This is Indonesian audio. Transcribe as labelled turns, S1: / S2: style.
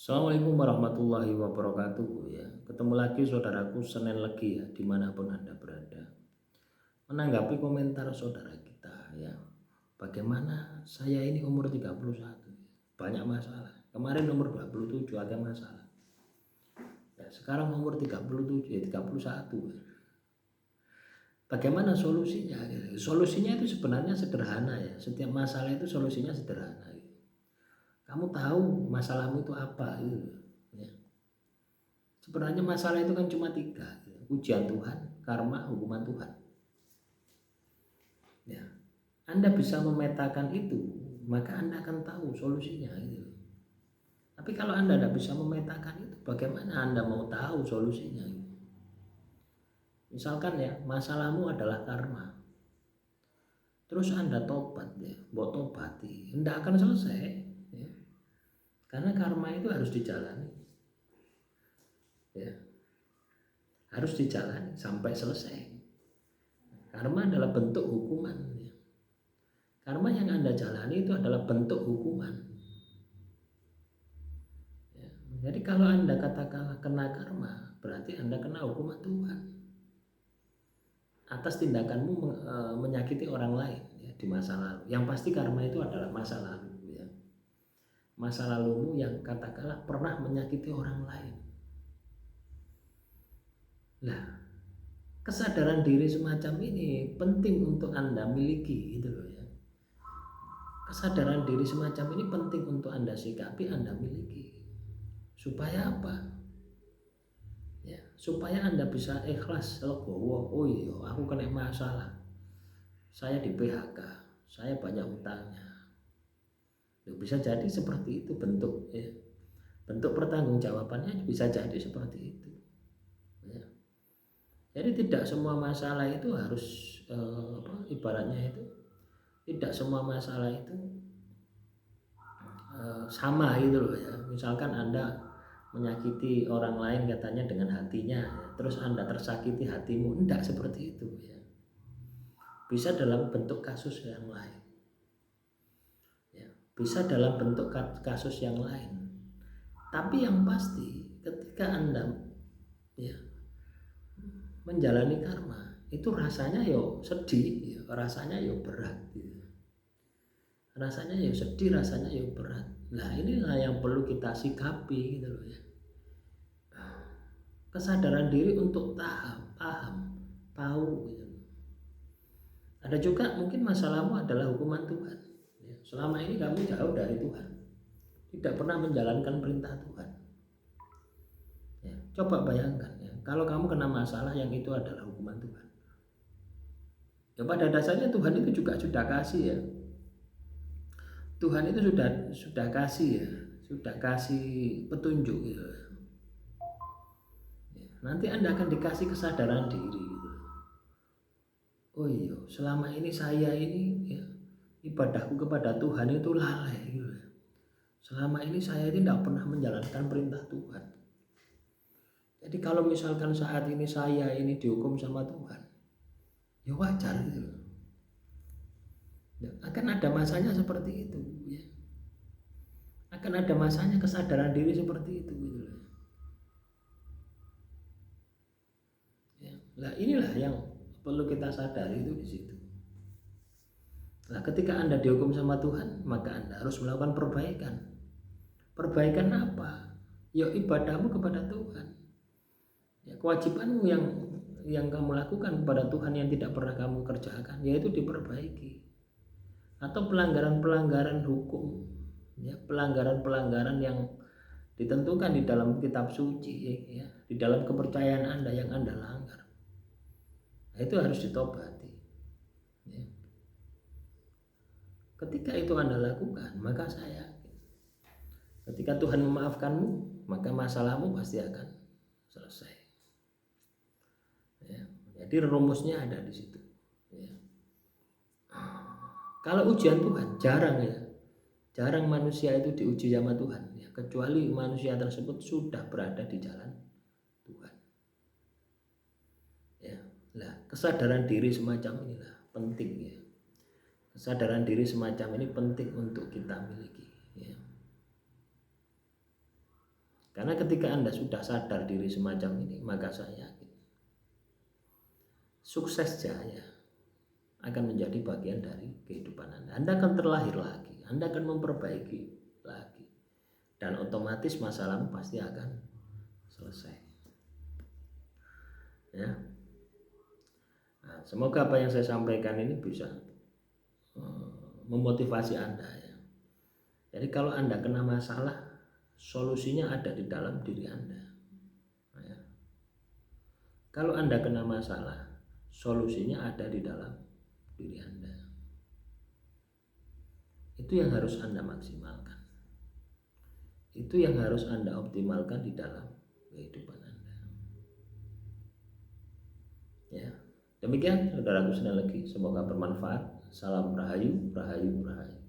S1: Assalamualaikum warahmatullahi wabarakatuh ya. Ketemu lagi saudaraku Senin Legi ya, dimanapun Anda berada. Menanggapi komentar saudara kita ya, bagaimana saya ini umur 31 banyak masalah. Kemarin umur 27 ada masalah ya, sekarang umur 37 ya 31 ya. Bagaimana solusinya? Solusinya itu sebenarnya sederhana ya. Setiap masalah itu solusinya sederhana ya. Kamu tahu masalahmu itu apa gitu ya. Sebenarnya masalah itu kan cuma tiga, ujian Tuhan, karma, hukuman Tuhan. Ya, Anda bisa memetakan itu, maka Anda akan tahu solusinya. Gitu. Tapi kalau Anda tidak bisa memetakan itu, bagaimana Anda mau tahu solusinya? Gitu. Misalkan ya, masalahmu adalah karma. Terus Anda tobat ya, buat tobati, tidak akan selesai. Ya. Karena karma itu harus dijalani. Ya. Harus dijalani sampai selesai. Karma adalah bentuk hukuman. Ya. Karma yang Anda jalani itu adalah bentuk hukuman. Ya. Jadi kalau Anda katakanlah kena karma, berarti Anda kena hukuman Tuhan atas tindakanmu menyakiti orang lain ya, di masa lalu. Yang pasti karma itu adalah masa lalu. Ya. Masa lalumu yang katakanlah pernah menyakiti orang lain. Nah, kesadaran diri semacam ini penting untuk Anda miliki gitu loh ya. Kesadaran diri semacam ini penting untuk Anda sikapi, Anda miliki. Supaya apa? Ya, supaya Anda bisa ikhlas, legowo, oh iya aku kena masalah, saya di PHK, saya banyak utangnya. Bisa jadi seperti itu bentuk ya. Bentuk pertanggungjawabannya bisa jadi seperti itu ya. Jadi tidak semua masalah itu harus ibaratnya itu tidak semua masalah itu sama gitu loh ya. Misalkan Anda menyakiti orang lain katanya dengan hatinya ya, terus Anda tersakiti hatimu, tidak seperti itu ya. Bisa dalam bentuk kasus yang lain ya. Bisa dalam bentuk kasus yang lain. Tapi yang pasti ketika Anda ya menjalani karma itu rasanya yo sedih ya, rasanya yo berat gitu. Rasanya yo sedih, rasanya yo berat. Nah inilah yang perlu kita sikapi gitu loh ya. Kesadaran diri untuk paham, tahu gitu. Ada juga mungkin masalahmu adalah hukuman Tuhan. Selama ini kamu jauh dari Tuhan, tidak pernah menjalankan perintah Tuhan. Ya, coba bayangkan ya, kalau kamu kena masalah yang itu adalah hukuman Tuhan. Ya pada dasarnya Tuhan itu juga sudah kasih ya. Tuhan itu sudah kasih ya, sudah kasih petunjuk gitu. Ya, nanti Anda akan dikasih kesadaran diri gitu. Oh iya, selama ini saya ini ya, ibadahku kepada Tuhan itu lalai gitu. Selama ini saya ini tidak pernah menjalankan perintah Tuhan. Jadi kalau misalkan saat ini saya ini dihukum sama Tuhan, ya wajar gitu. Ya, akan ada masanya seperti itu ya. Akan ada masanya kesadaran diri seperti itu gitu. Ya. Nah inilah yang perlu kita sadari itu di situ. Nah ketika Anda dihukum sama Tuhan, maka Anda harus melakukan perbaikan. Perbaikan apa? Ya ibadahmu kepada Tuhan. Ya, kewajibanmu yang kamu lakukan kepada Tuhan yang tidak pernah kamu kerjakan, yaitu diperbaiki. Atau pelanggaran-pelanggaran hukum, ya, pelanggaran-pelanggaran yang ditentukan di dalam kitab suci, ya, di dalam kepercayaan Anda yang Anda langgar. Nah, itu harus ditobati. Ya. Ketika itu Anda lakukan, maka saya yakin, ketika Tuhan memaafkanmu, maka masalahmu pasti akan selesai. Ya. Jadi rumusnya ada di situ. Ya. Kalau ujian Tuhan jarang ya, jarang manusia itu diuji sama Tuhan ya, kecuali manusia tersebut sudah berada di jalan Tuhan. Ya, lah kesadaran diri semacam inilah penting ya. Kesadaran diri semacam ini penting untuk kita miliki. Ya. Karena ketika Anda sudah sadar diri semacam ini, maka saya yakin sukses jaya akan menjadi bagian dari kehidupan Anda. Anda akan terlahir lagi, Anda akan memperbaiki lagi, dan otomatis masalahmu pasti akan selesai. Ya. Nah, semoga apa yang saya sampaikan ini bisa memotivasi Anda. Ya. Jadi kalau Anda kena masalah, solusinya ada di dalam diri Anda. Ya. Kalau Anda kena masalah, solusinya ada di dalam diri Anda. Itu yang harus Anda maksimalkan. Itu yang harus Anda optimalkan di dalam kehidupan Anda. Ya. Demikian saudaraku sekali lagi, semoga bermanfaat. Salam Rahayu, Rahayu, Rahayu.